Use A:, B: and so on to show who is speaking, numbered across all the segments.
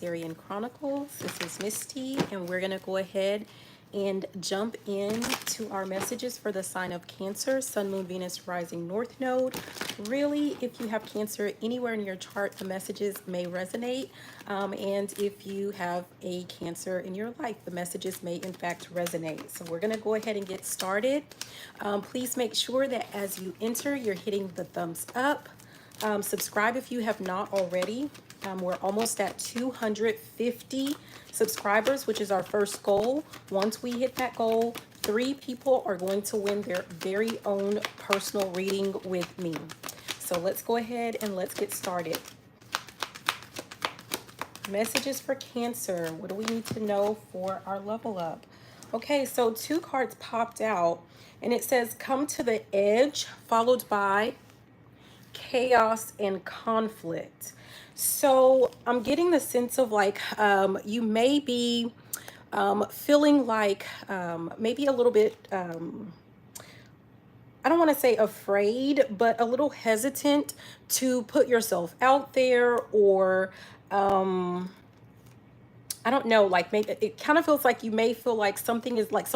A: Cancerian Chronicles. This is Misty, and we're going to go ahead and jump into our messages for the sign of Cancer, Sun, Moon, Venus, Rising, North Node. Really, if you have Cancer anywhere in your chart, the messages may resonate. And if you have a Cancer in your life, the messages may in fact resonate. So we're going to go ahead and get started. Please make sure that as you enter, you're hitting the thumbs up. Subscribe if you have not already. We're almost at 250 subscribers, which is our first goal. Once we hit that goal, 3 people are going to win their very own personal reading with me. So let's go ahead and let's get started. Messages for Cancer. What do we need to know for our level up? Okay, so 2 cards popped out, and it says, come to the edge, followed by chaos and conflict. So I'm getting the sense of like you may be feeling like maybe a little bit, I don't want to say afraid, but a little hesitant to put yourself out there, or I don't know, like maybe it kind of feels like you may feel like something is like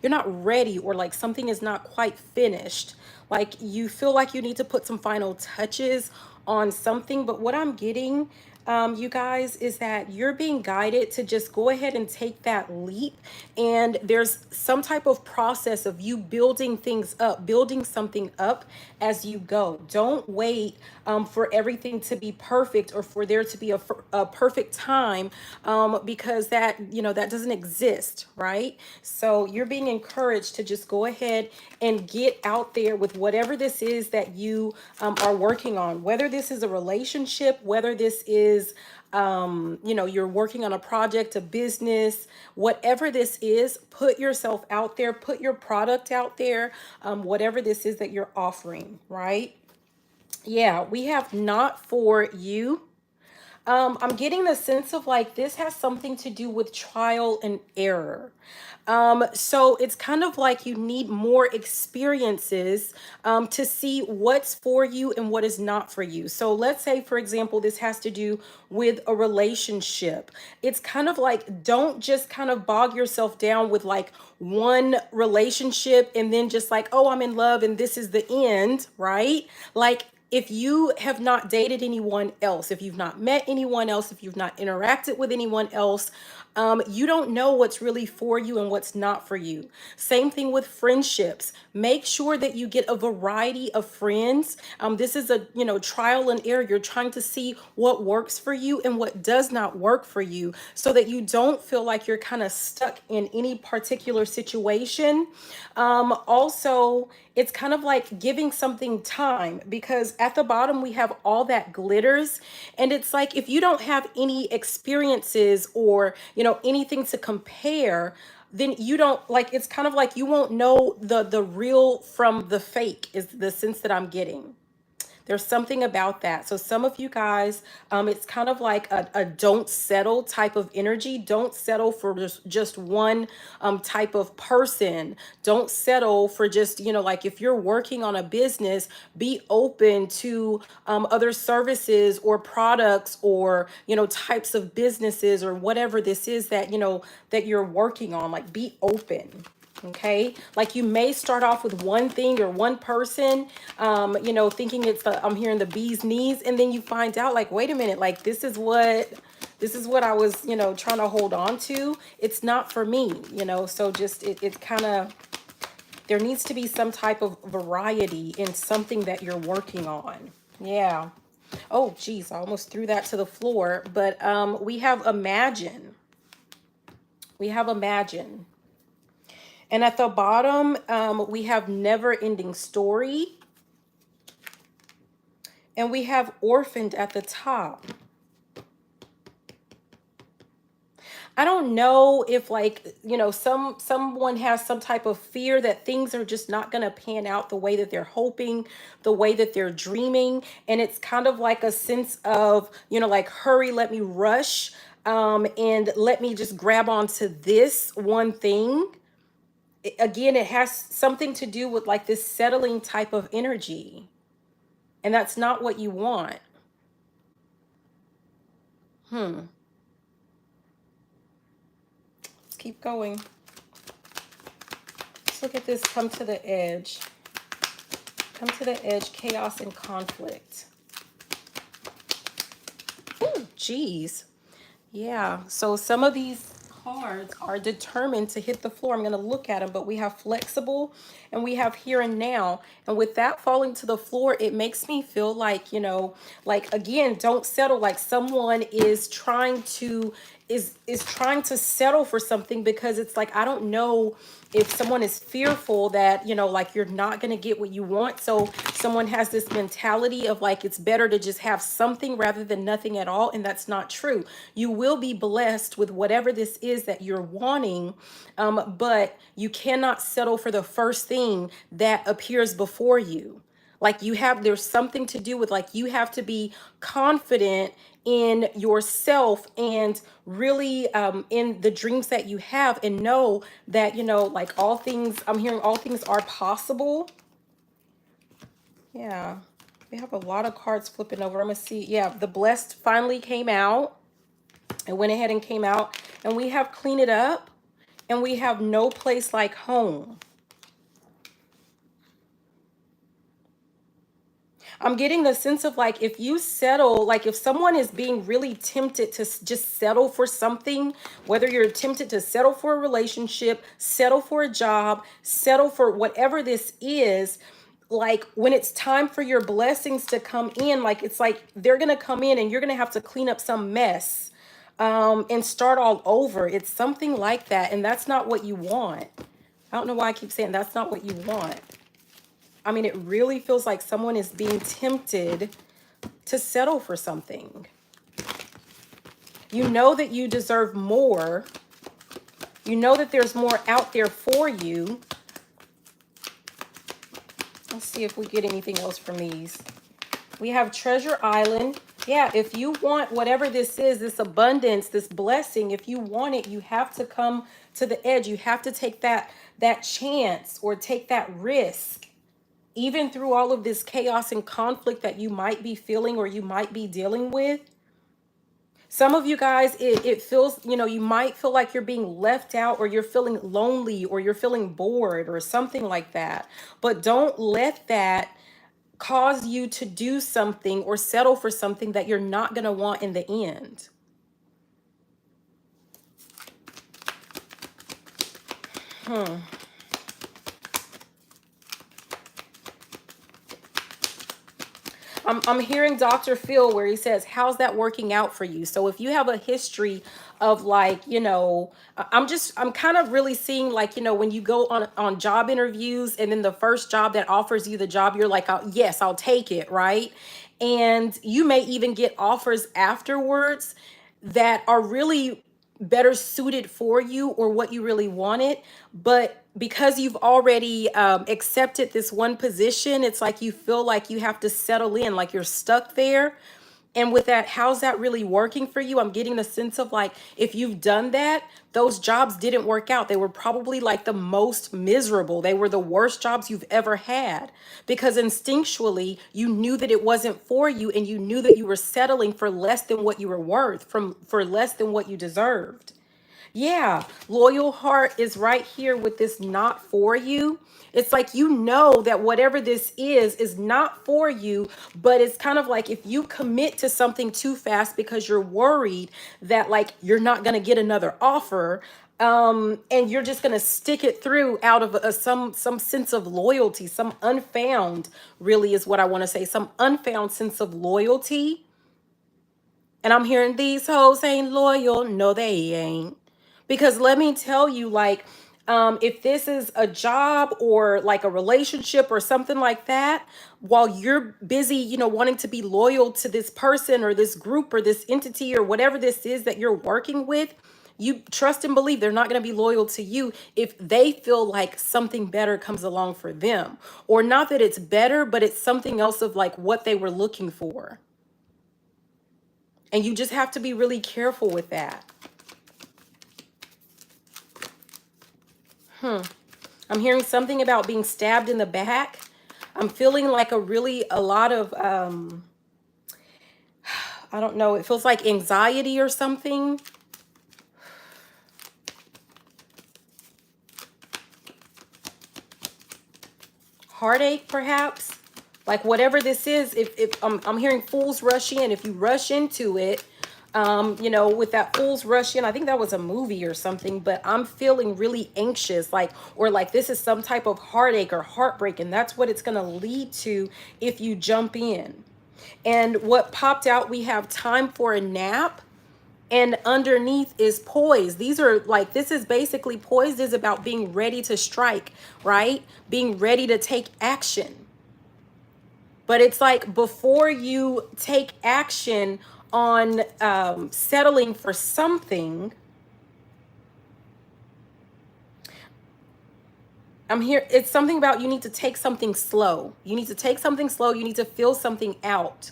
A: you're not ready, or like something is not quite finished. Like you feel like you need to put some final touches on something. But what I'm getting, you guys, is that you're being guided to just go ahead and take that leap. And there's some type of process of you building things up, building something up as you go. Don't wait for everything to be perfect, or for there to be a perfect time, because that, that doesn't exist, right? So you're being encouraged to just go ahead and get out there with whatever this is that you are working on, whether this is a relationship, whether this is you're working on a project, a business, whatever this is. Put yourself out there, put your product out there, whatever this is that you're offering, right? Yeah, we have not for you. I'm getting the sense of like this has something to do with trial and error. So it's kind of like you need more experiences to see what's for you and what is not for you. So let's say, for example, this has to do with a relationship. It's kind of like, don't just kind of bog yourself down with like one relationship and then just like, oh, I'm in love and this is the end, right? Like, if you have not dated anyone else, if you've not met anyone else, if you've not interacted with anyone else, you don't know what's really for you and what's not for you. Same thing with friendships. Make sure that you get a variety of friends. This is a, trial and error. You're trying to see what works for you and what does not work for you, so that you don't feel like you're kind of stuck in any particular situation. Also, it's kind of like giving something time, because at the bottom we have all that glitters, and it's like if you don't have any experiences, or anything to compare, then you don't, like, it's kind of like you won't know the real from the fake, is the sense that I'm getting. There's something about that. So some of you guys, it's kind of like a don't settle type of energy. Don't settle for just one type of person. Don't settle for just, like if you're working on a business, be open to other services or products, or, types of businesses, or whatever this is that, that you're working on. Like, be open. Okay, like you may start off with one thing or one person, thinking it's I'm hearing the bee's knees, and then you find out like, wait a minute, like this is what I was, trying to hold on to. It's not for me, so just it kind of, there needs to be some type of variety in something that you're working on. Yeah. Oh, geez, I almost threw that to the floor, but we have imagine. We have imagine. And at the bottom, we have never-ending story. And we have orphaned at the top. I don't know if, like, someone has some type of fear that things are just not going to pan out the way that they're hoping, the way that they're dreaming. And it's kind of like a sense of, like, hurry, let me rush, and let me just grab onto this one thing. Again, it has something to do with like this settling type of energy, and that's not what you want. keep going. Let's look at this. Come to the edge. Come to the edge. Chaos and conflict. Ooh, geez. Yeah. So some of these cards are determined to hit the floor. I'm going to look at them, but we have flexible and we have here and now. And with that falling to the floor, it makes me feel like, you know, like, again, don't settle. Like someone is trying to trying to settle for something, because it's like, I don't know if someone is fearful that, you know, like you're not going to get what you want. So someone has this mentality of like, it's better to just have something rather than nothing at all. And that's not true. You will be blessed with whatever this is that you're wanting. But you cannot settle for the first thing that appears before you. Like there's something to do with, like, you have to be confident in yourself and really in the dreams that you have, and know that, you know, like all things, I'm hearing all things are possible. Yeah, we have a lot of cards flipping over. I'm gonna see. Yeah, the blessed finally came out. It went ahead and came out, and we have clean it up, and we have no place like home. I'm getting the sense of like, if you settle, like if someone is being really tempted to just settle for something, whether you're tempted to settle for a relationship, settle for a job, settle for whatever this is, like when it's time for your blessings to come in, like it's like they're going to come in and you're going to have to clean up some mess and start all over. It's something like that. And that's not what you want. I don't know why I keep saying that's not what you want. I mean, it really feels like someone is being tempted to settle for something. You know that you deserve more. You know that there's more out there for you. Let's see if we get anything else from these. We have Treasure Island. Yeah, if you want whatever this is, this abundance, this blessing, if you want it, you have to come to the edge. You have to take that chance or take that risk. Even through all of this chaos and conflict that you might be feeling or you might be dealing with. Some of you guys, it feels, you know, you might feel like you're being left out, or you're feeling lonely, or you're feeling bored or something like that. But don't let that cause you to do something or settle for something that you're not going to want in the end. I'm hearing Dr. Phil where he says, how's that working out for you? So if you have a history of like, you know, I'm kind of really seeing like, you know, when you go on job interviews and then the first job that offers you the job, you're like, yes, I'll take it. Right. And you may even get offers afterwards that are really better suited for you or what you really wanted. But because you've already accepted this one position, it's like you feel like you have to settle in, like you're stuck there. And with that, how's that really working for you? I'm getting the sense of like, if you've done that, those jobs didn't work out. They were probably like the most miserable. They were the worst jobs you've ever had, because instinctually you knew that it wasn't for you, and you knew that you were settling for less than what you were worth, for less than what you deserved. Yeah, loyal heart is right here with this not for you. It's like, you know that whatever this is not for you, but it's kind of like if you commit to something too fast because you're worried that like you're not going to get another offer, and you're just going to stick it through out of some sense of loyalty, some unfound, really is what I want to say, some unfound sense of loyalty. And I'm hearing these hoes ain't loyal. No, they ain't. Because let me tell you, like, if this is a job or like a relationship or something like that, while you're busy, you know, wanting to be loyal to this person or this group or this entity or whatever this is that you're working with, you trust and believe they're not going to be loyal to you if they feel like something better comes along for them. Or not that it's better, but it's something else of like what they were looking for. And you just have to be really careful with that. I'm hearing something about being stabbed in the back. I'm feeling like a lot of, I don't know, it feels like anxiety or something. heartache, perhaps. Like whatever this is, if I'm hearing fools rush in, if you rush into it, you know, with that fools rush in, I think that was a movie or something, but I'm feeling really anxious, like, or like this is some type of heartache or heartbreak, and that's what it's going to lead to if you jump in. And what popped out, we have time for a nap, and underneath is poised. These are like, this is basically, poised is about being ready to strike, right? Being ready to take action. But it's like before you take action on settling for something, I'm here. It's something about you need to take something slow. You need to take something slow. You need to feel something out.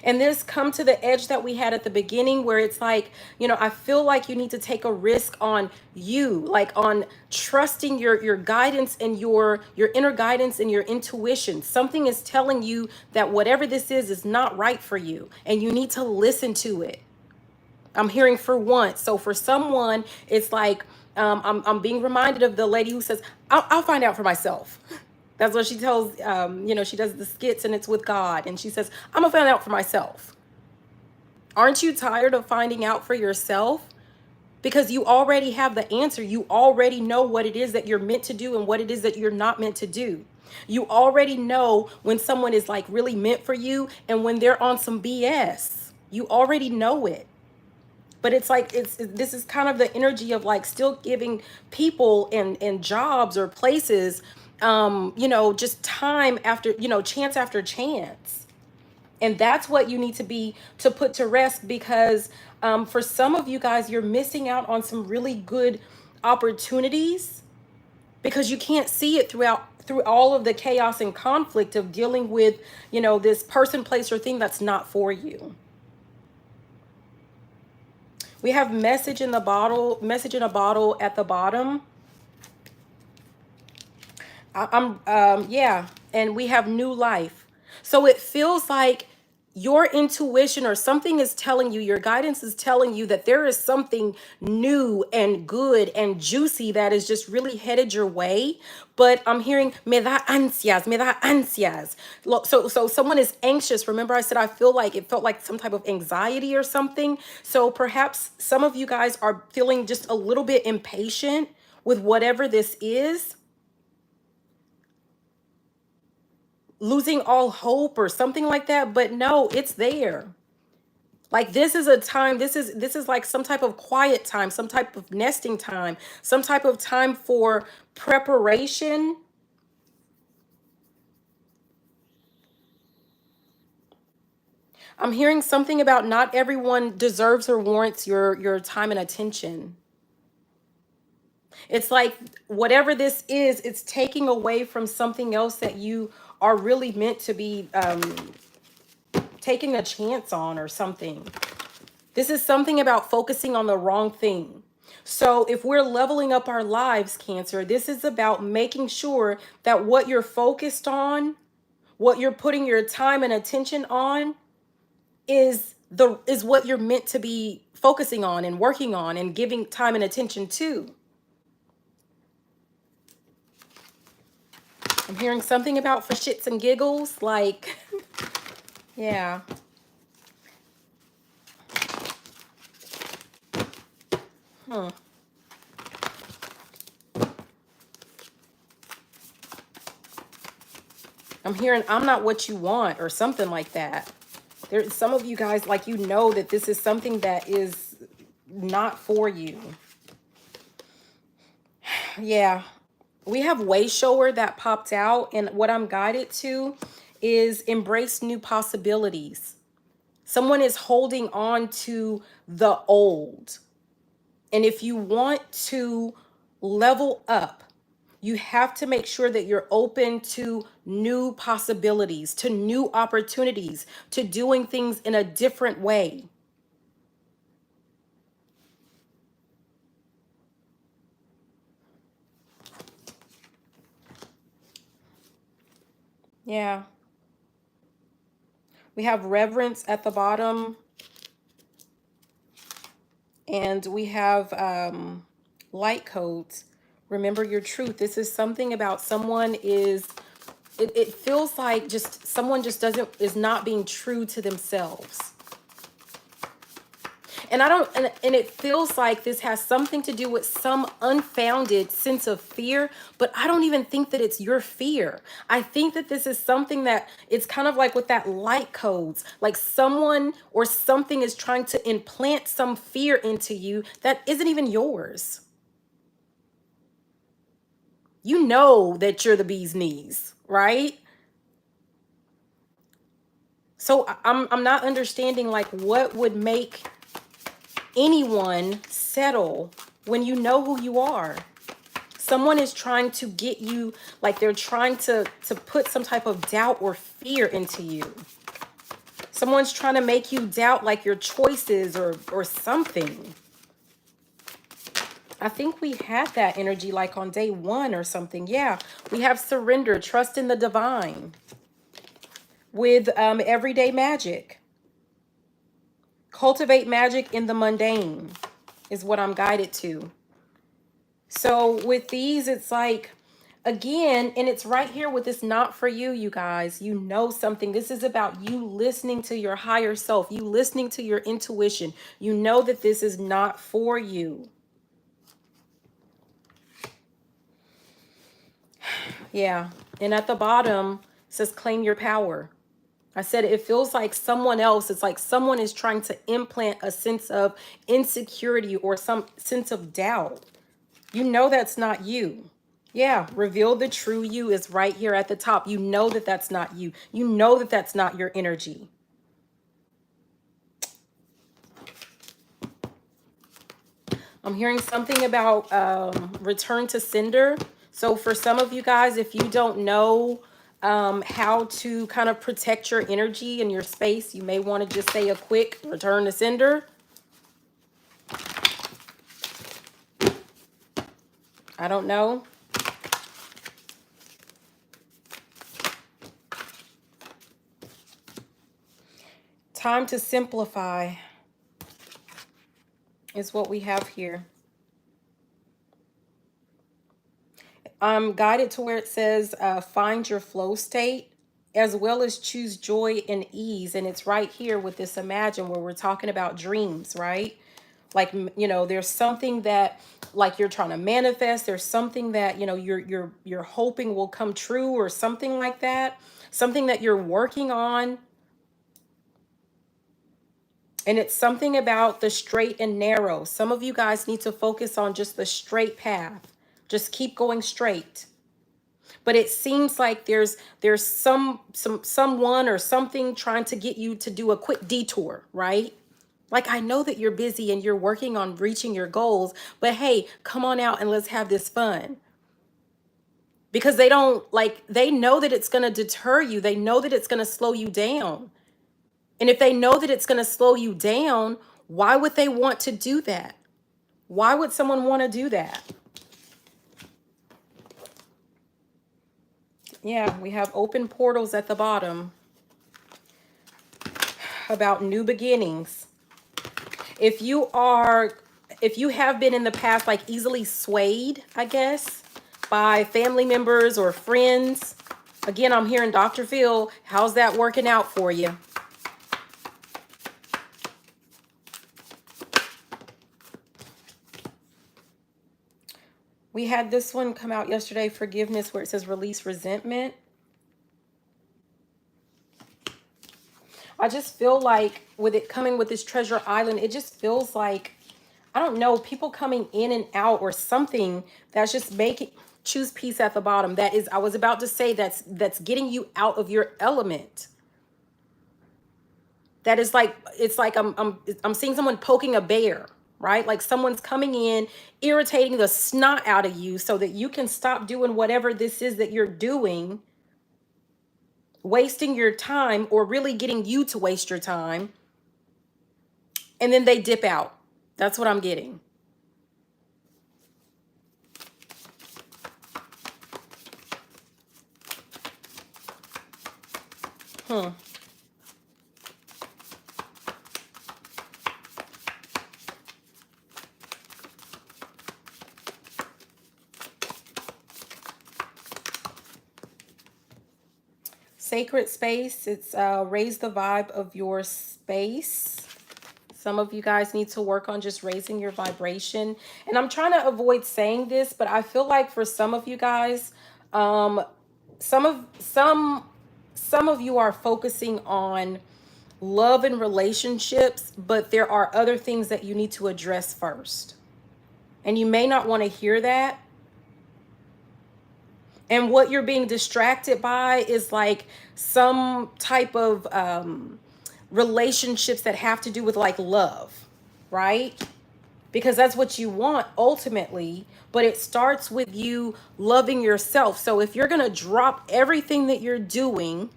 A: And this come to the edge that we had at the beginning where it's like, you know, I feel like you need to take a risk on you, like on trusting your guidance and your inner guidance and your intuition. Something is telling you that whatever this is not right for you, and you need to listen to it. I'm hearing for once. So for someone, it's like I'm being reminded of the lady who says, I'll find out for myself. That's what she tells, you know, she does the skits and it's with God. And she says, I'm going to find out for myself. Aren't you tired of finding out for yourself? Because you already have the answer. You already know what it is that you're meant to do and what it is that you're not meant to do. You already know when someone is like really meant for you and when they're on some BS. You already know it. But it's like, this is kind of the energy of like still giving people and jobs or places, you know, just time after, you know, chance after chance. And that's what you need to put to rest, because for some of you guys, you're missing out on some really good opportunities because you can't see it through all of the chaos and conflict of dealing with, you know, this person, place, or thing that's not for you. We have message in a bottle at the bottom. Yeah, and we have new life. So it feels like your intuition or something is telling you, your guidance is telling you that there is something new and good and juicy that is just really headed your way. But I'm hearing me da ansias, me da ansias. So someone is anxious. Remember I said I feel like it felt like some type of anxiety or something. So perhaps some of you guys are feeling just a little bit impatient with whatever this is, losing all hope or something like that. But no, it's there. Like this is a time, this is like some type of quiet time, some type of nesting time, some type of time for preparation. I'm hearing something about not everyone deserves or warrants your time and attention. It's like whatever this is, it's taking away from something else that you are really meant to be taking a chance on or something. This is something about focusing on the wrong thing. So if we're leveling up our lives, Cancer, this is about making sure that what you're focused on, what you're putting your time and attention on is what you're meant to be focusing on and working on and giving time and attention to. I'm hearing something about for shits and giggles, like, yeah. I'm hearing I'm not what you want or something like that. There's some of you guys, like, you know that this is something that is not for you. Yeah. We have way shower that popped out, and what I'm guided to is embrace new possibilities. Someone is holding on to the old. And if you want to level up, you have to make sure that you're open to new possibilities, to new opportunities, to doing things in a different way. Yeah. We have reverence at the bottom, and we have light codes. Remember your truth. This is something about someone is, it feels like just someone just is not being true to themselves. And and it feels like this has something to do with some unfounded sense of fear, but I don't even think that it's your fear. I think that this is something that it's kind of like with that light codes, like someone or something is trying to implant some fear into you that isn't even yours. You know that you're the bee's knees, right? So I'm not understanding like what would make anyone settle when you know who you are. Someone is trying to get you, like they're trying to put some type of doubt or fear into you. Someone's trying to make you doubt like your choices or something. I think we had that energy like on day 1 or something. Yeah, we have surrender, trust in the divine with everyday magic. Cultivate magic in the mundane is what I'm guided to. So with these, it's like, again, and it's right here with this not for you, you guys. You know something. This is about you listening to your higher self, you listening to your intuition. You know that this is not for you. Yeah. And at the bottom, it says claim your power. I said it feels like someone else, it's like someone is trying to implant a sense of insecurity or some sense of doubt. You know that's not you. Yeah, reveal the true you is right here at the top. You know that that's not you. You know that that's not your energy. I'm hearing something about return to sender. So for some of you guys, if you don't know how to kind of protect your energy and your space, you may want to just say a quick return to sender. I don't know. Time to simplify is what we have here. I'm guided to where it says find your flow state as well as choose joy and ease. And it's right here with this imagine where we're talking about dreams, right? Like, you know, there's something that like you're trying to manifest. There's something that, you know, you're hoping will come true or something like that. Something that you're working on. And it's something about the straight and narrow. Some of you guys need to focus on just the straight path. Just keep going straight. But it seems like there's someone or something trying to get you to do a quick detour, right? Like, I know that you're busy and you're working on reaching your goals, but hey, come on out and let's have this fun. Because they know that it's going to deter you. They know that it's going to slow you down. And if they know that it's going to slow you down, why would they want to do that? Why would someone want to do that? Yeah, we have open portals at the bottom about new beginnings. If you have been in the past like easily swayed, I guess, by family members or friends, again, I'm hearing Dr. Phil, how's that working out for you? We had this one come out yesterday, forgiveness, where it says release resentment. I just feel like with it coming with this treasure island, it just feels like, I don't know, people coming in and out or something that's just making, choose peace at the bottom. That is, I was about to say that's getting you out of your element. That is like, it's like I'm seeing someone poking a bear, right? Like someone's coming in, irritating the snot out of you so that you can stop doing whatever this is that you're doing, wasting your time or really getting you to waste your time. And then they dip out. That's what I'm getting. sacred space. It's raise the vibe of your space. Some of you guys need to work on just raising your vibration. And I'm trying to avoid saying this, but I feel like for some of you guys, some of you are focusing on love and relationships, but there are other things that you need to address first. And you may not want to hear that. And what you're being distracted by is like some type of relationships that have to do with like love, right? Because that's what you want ultimately, but it starts with you loving yourself. So if you're going to drop everything that you're doing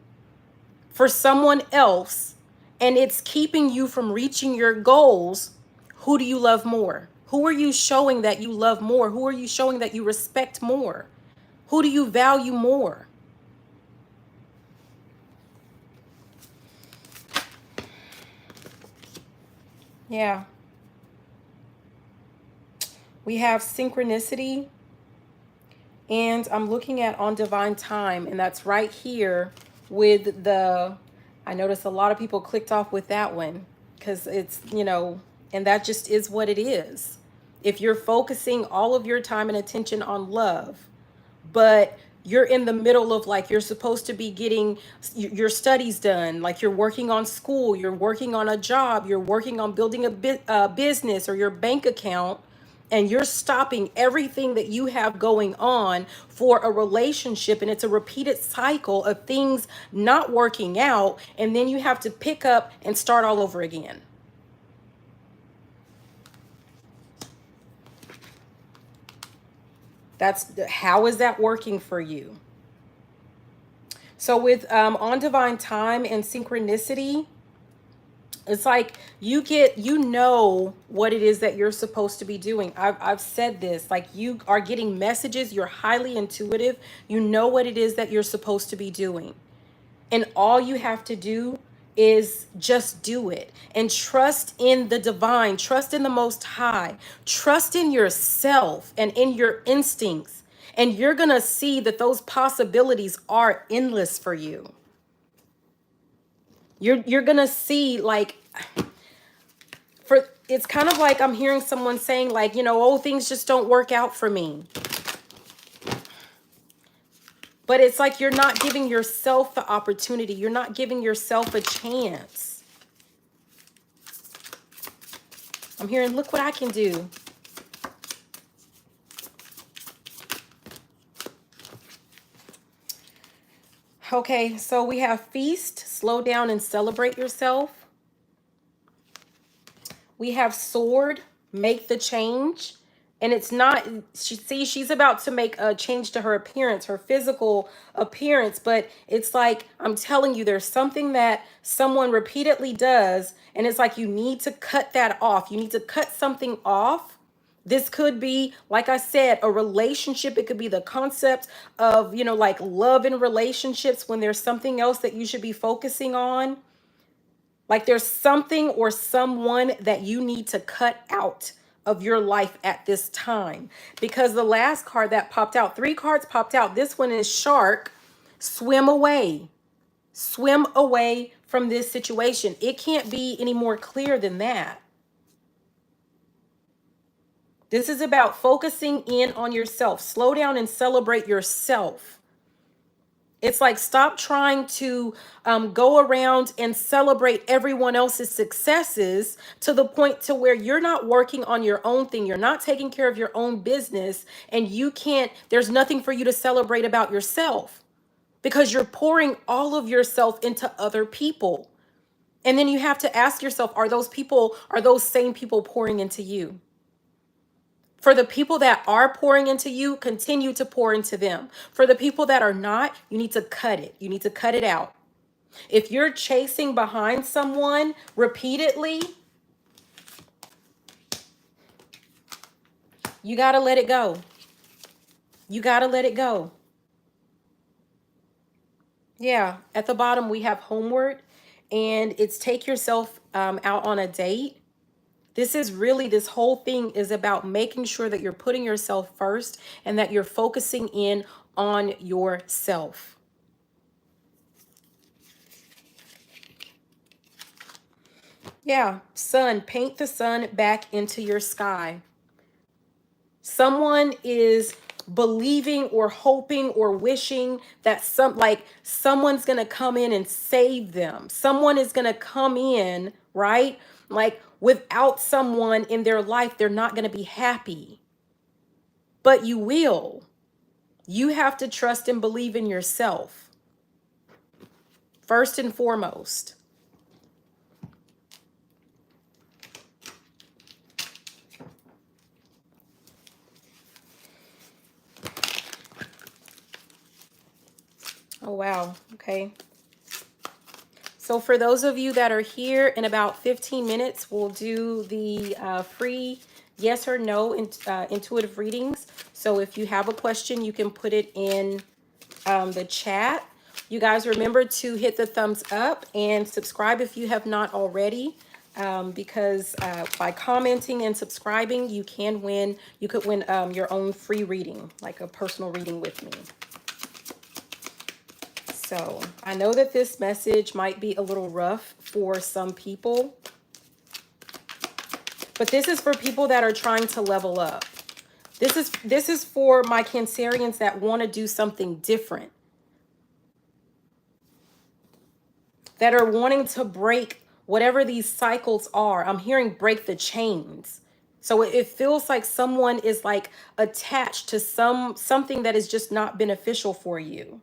A: for someone else and it's keeping you from reaching your goals, who do you love more? Who are you showing that you love more? Who are you showing that you respect more? Who do you value more? Yeah. We have synchronicity, and I'm looking at on divine time, and that's right here with the, I noticed a lot of people clicked off with that one because it's, you know, and that just is what it is. If you're focusing all of your time and attention on love, but you're in the middle of like, you're supposed to be getting your studies done, like you're working on school, you're working on a job, you're working on building a business or your bank account, and you're stopping everything that you have going on for a relationship, and it's a repeated cycle of things not working out, and then you have to pick up and start all over again. How is that working for you? So with on divine time and synchronicity, it's like you know what it is that you're supposed to be doing. I've said this, like you are getting messages, you're highly intuitive, you know what it is that you're supposed to be doing. And all you have to do is just do it and trust in the divine, trust in the most high, trust in yourself and in your instincts. And you're going to see that those possibilities are endless for you. You're going to see like for it's kind of like I'm hearing someone saying like, you know, oh, things just don't work out for me. But it's like you're not giving yourself the opportunity. You're not giving yourself a chance. I'm hearing, look what I can do. Okay, so we have feast, slow down and celebrate yourself. We have sword, make the change. And it's not, she's about to make a change to her appearance, her physical appearance. But it's like, I'm telling you, there's something that someone repeatedly does. And it's like, you need to cut that off. You need to cut something off. This could be, like I said, a relationship. It could be the concept of, you know, like love in relationships when there's something else that you should be focusing on. Like there's something or someone that you need to cut out of your life at this time. Because the last card that popped out, 3 cards popped out. This one is shark. Swim away. Swim away from this situation. It can't be any more clear than that. This is about focusing in on yourself. Slow down and celebrate yourself. It's like, stop trying to go around and celebrate everyone else's successes to the point to where you're not working on your own thing. You're not taking care of your own business, and there's nothing for you to celebrate about yourself because you're pouring all of yourself into other people. And then you have to ask yourself, are those same people pouring into you? For the people that are pouring into you, continue to pour into them. For the people that are not, you need to cut it. You need to cut it out. If you're chasing behind someone repeatedly, you got to let it go. You got to let it go. Yeah, at the bottom we have homeward, and it's take yourself out on a date. This whole thing is about making sure that you're putting yourself first and that you're focusing in on yourself. Yeah, sun, paint the sun back into your sky. Someone is believing or hoping or wishing that someone's going to come in and save them. Someone is going to come in, right? Like without someone in their life, they're not going to be happy. But you will. You have to trust and believe in yourself. First and foremost. Oh, wow. Okay. So for those of you that are here, in about 15 minutes, we'll do the free yes or no intuitive readings. So if you have a question, you can put it in the chat. You guys remember to hit the thumbs up and subscribe if you have not already. Because by commenting and subscribing, you could win your own free reading, like a personal reading with me. So I know that this message might be a little rough for some people, but this is for people that are trying to level up. This is for my Cancerians that want to do something different, that are wanting to break whatever these cycles are. I'm hearing break the chains. So it feels like someone is like attached to something that is just not beneficial for you.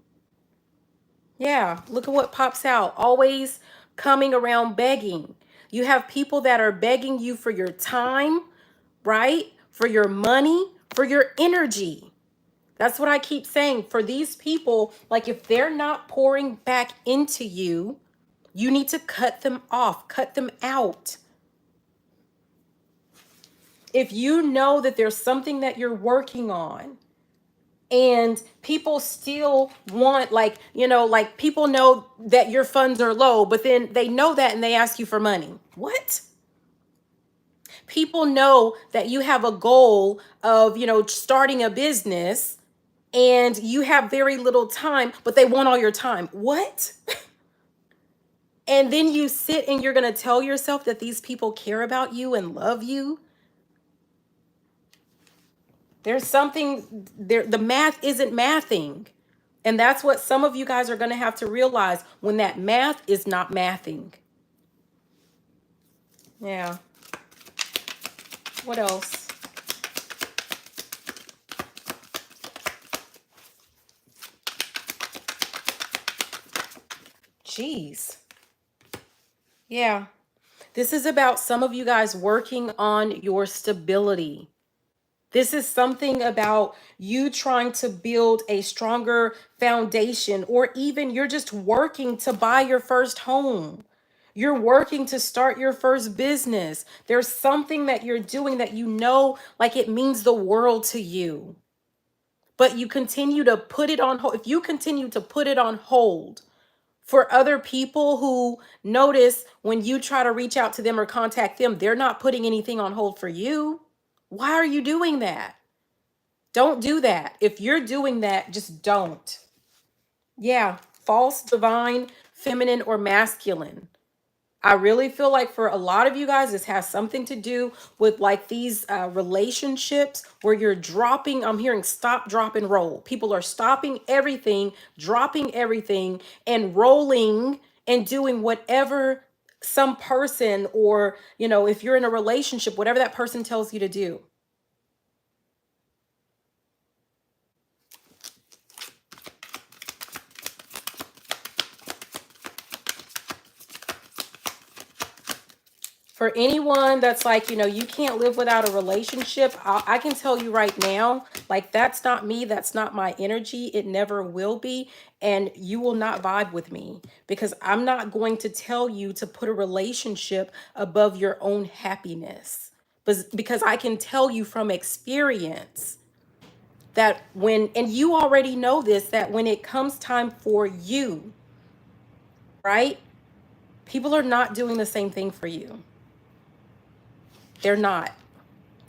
A: Yeah, look at what pops out. Always coming around begging. You have people that are begging you for your time, right? For your money, for your energy. That's what I keep saying. For these people, like if they're not pouring back into you, you need to cut them off, cut them out. If you know that there's something that you're working on, and people still want, like, like people know that your funds are low, but then they know that and they ask you for money. What? People know that you have a goal of, starting a business and you have very little time, but they want all your time. What? And then you sit and you're going to tell yourself that these people care about you and love you. There's something there. The math isn't mathing. And that's what some of you guys are going to have to realize, when that math is not mathing. Yeah. What else? Jeez. Yeah. This is about some of you guys working on your stability. This is something about you trying to build a stronger foundation, or even you're just working to buy your first home. You're working to start your first business. There's something that you're doing that like it means the world to you. But you continue to put it on hold. If you continue to put it on hold for other people who notice when you try to reach out to them or contact them, they're not putting anything on hold for you. Why are you doing that? Don't do that. If you're doing that, just don't. Yeah, false, divine, feminine, or masculine. I really feel like for a lot of you guys, this has something to do with like these relationships where you're dropping. I'm hearing stop, drop, and roll. People are stopping everything, dropping everything, and rolling and doing whatever some person, or, if you're in a relationship, whatever that person tells you to do. For anyone that's like, you can't live without a relationship, I can tell you right now, like, that's not me. That's not my energy. It never will be. And you will not vibe with me, because I'm not going to tell you to put a relationship above your own happiness. Because I can tell you from experience that and you already know this, that when it comes time for you, right? People are not doing the same thing for you. They're not.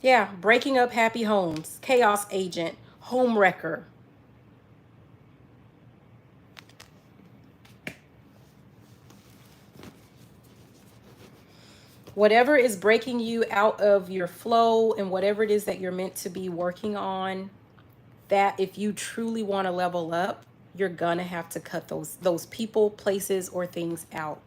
A: Yeah, breaking up happy homes, chaos agent, home wrecker. Whatever is breaking you out of your flow and whatever it is that you're meant to be working on, that if you truly want to level up, you're gonna have to cut those people, places, or things out.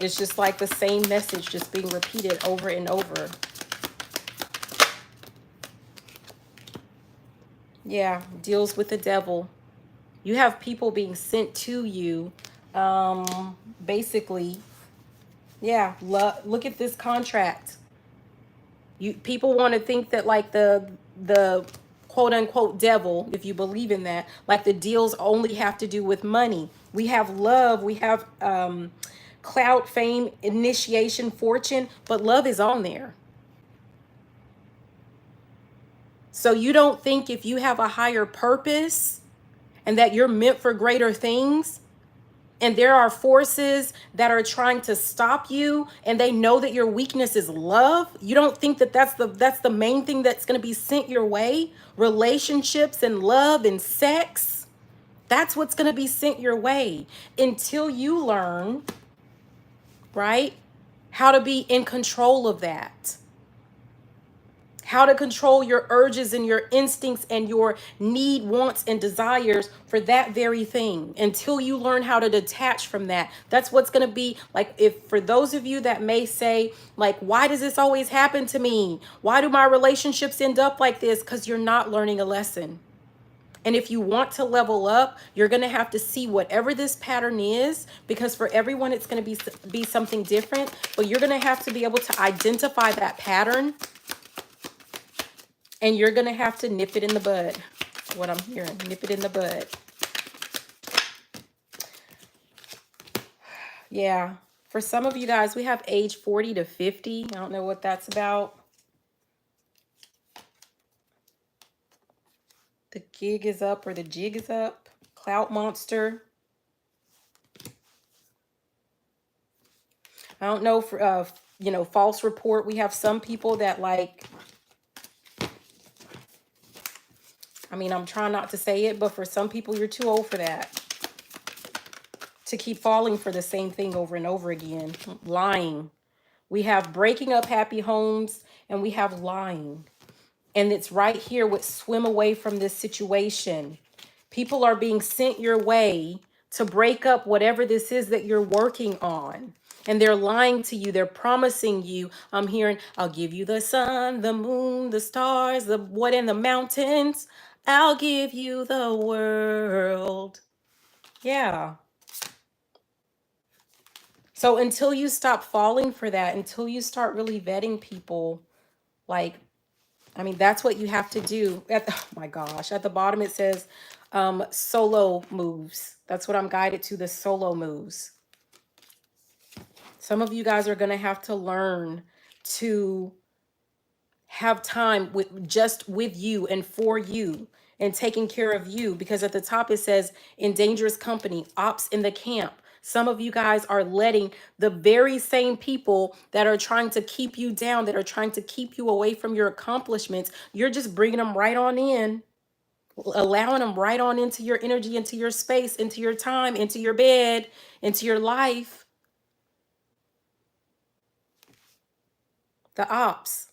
A: It's just like the same message just being repeated over and over. Yeah, deals with the devil. You have people being sent to you. Basically, yeah, look at this contract. You people want to think that like the quote unquote devil, if you believe in that, like the deals only have to do with money. We have love, we have clout, fame, initiation, fortune, but love is on there. So you don't think if you have a higher purpose and that you're meant for greater things, and there are forces that are trying to stop you and they know that your weakness is love, you don't think that that's the main thing that's going to be sent your way? Relationships and love and sex, that's what's going to be sent your way until you learn, right, how to be in control of that, how to control your urges and your instincts and your need, wants, and desires for that very thing. Until you learn how to detach from that, that's what's going to be like. If for those of you that may say like, why does this always happen to me? Why do my relationships end up like this? Because you're not learning a lesson. And if you want to level up, you're going to have to see whatever this pattern is, because for everyone it's going to be something different, but you're going to have to be able to identify that pattern. And you're going to have to nip it in the bud. That's what I'm hearing. Nip it in the bud. Yeah. For some of you guys, we have age 40 to 50. I don't know what that's about. The gig is up or the jig is up. Clout monster. I don't know, for false report. We have some people that like, I mean, I'm trying not to say it, but for some people, you're too old for that. To keep falling for the same thing over and over again. Lying. We have breaking up happy homes, and we have lying. And it's right here with swim away from this situation. People are being sent your way to break up whatever this is that you're working on. And they're lying to you. They're promising you. I'm hearing, I'll give you the sun, the moon, the stars, the what in the mountains. I'll give you the world. Yeah. So until you stop falling for that, until you start really vetting people, like, I mean, that's what you have to do. Oh my gosh, at the bottom it says solo moves. That's what I'm guided to, the solo moves. Some of you guys are going to have to learn to have time with you and for you and taking care of you, because at the top it says in dangerous company, ops in the camp. Some of you guys are letting the very same people that are trying to keep you down, that are trying to keep you away from your accomplishments, you're just bringing them right on in, allowing them right on into your energy, into your space, into your time, into your bed, into your life. The ops.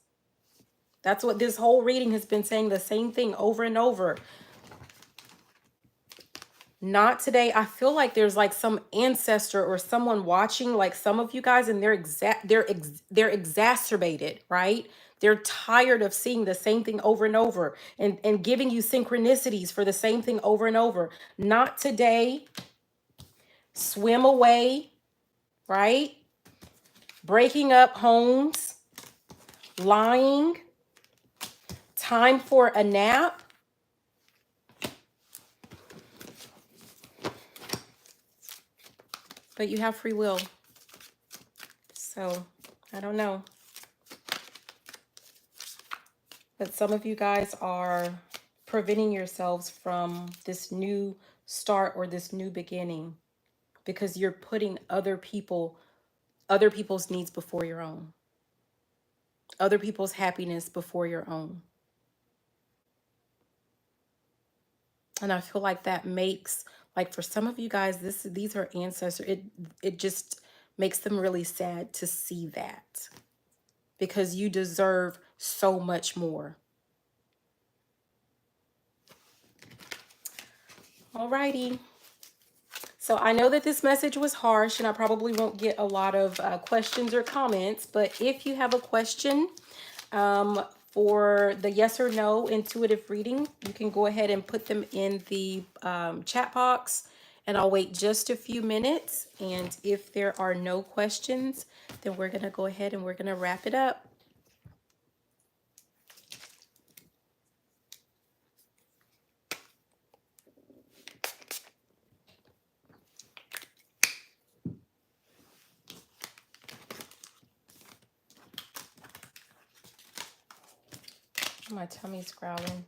A: That's what this whole reading has been saying, the same thing over and over. Not today. I feel like there's like some ancestor or someone watching, like some of you guys, and they're exacerbated, right? They're tired of seeing the same thing over and over and giving you synchronicities for the same thing over and over. Not today. Swim away, right? Breaking up homes, lying, time for a nap. But you have free will. So, I don't know. But some of you guys are preventing yourselves from this new start or this new beginning because you're putting other people's needs before your own. Other people's happiness before your own. And I feel like that makes Like for some of you guys, these are ancestors. It just makes them really sad to see that, because you deserve so much more. Alrighty. So I know that this message was harsh and I probably won't get a lot of questions or comments, but if you have a question for the yes or no intuitive reading, you can go ahead and put them in the chat box, and I'll wait just a few minutes. And if there are no questions, then we're going to go ahead and we're going to wrap it up. My tummy's growling.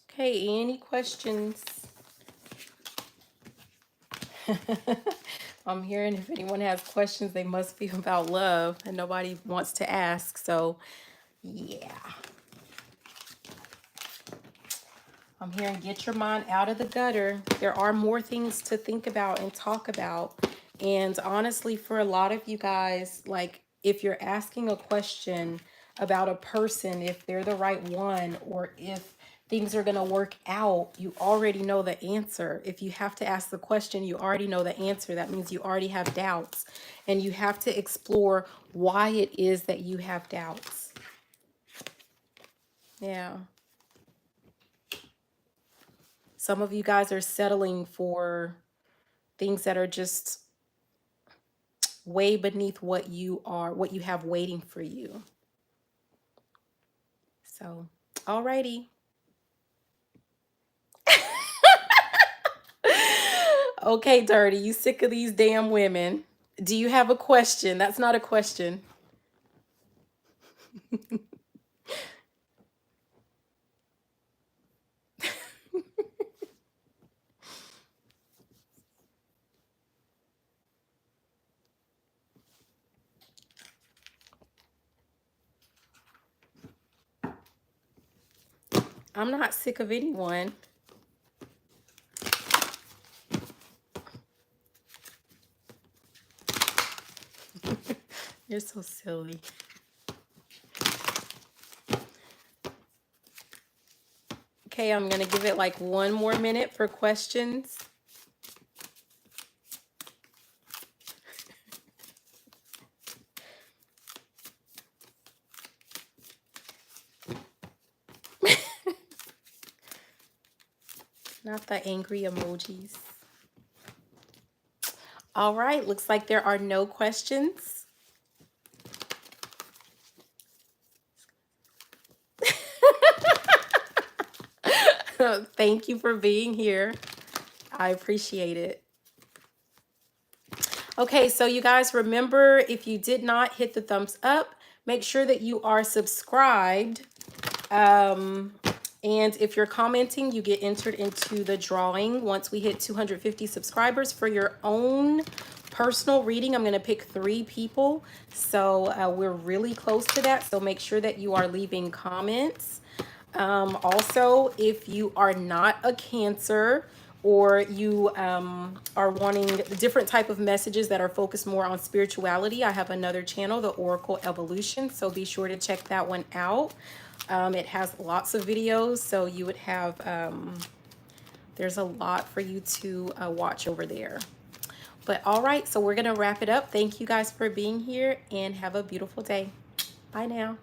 A: Okay, any questions? I'm hearing if anyone has questions, they must be about love, and nobody wants to ask. So, yeah. I'm hearing get your mind out of the gutter. There are more things to think about and talk about. And honestly, for a lot of you guys, like if you're asking a question about a person, if they're the right one, or if things are going to work out, you already know the answer. If you have to ask the question, you already know the answer. That means you already have doubts, and you have to explore why it is that you have doubts. Yeah. Some of you guys are settling for things that are just way beneath what you have waiting for you. So, alrighty. Okay, Dirty, you sick of these damn women? Do you have a question? That's not a question. I'm not sick of anyone. You're so silly. Okay, I'm going to give it like 1 more minute for questions. Not the angry emojis. All right, looks like there are no questions. Thank you for being here. I appreciate it. Okay, so you guys remember, if you did not hit the thumbs up, make sure that you are subscribed. And if you're commenting, you get entered into the drawing once we hit 250 subscribers for your own personal reading. I'm going to pick 3 people. So we're really close to that. So make sure that you are leaving comments. Also, if you are not a Cancer, or you are wanting different type of messages that are focused more on spirituality, I have another channel, the Oracle Evolution. So be sure to check that one out. It has lots of videos, so you would have, there's a lot for you to watch over there. But all right, so we're going to wrap it up. Thank you guys for being here, and have a beautiful day. Bye now.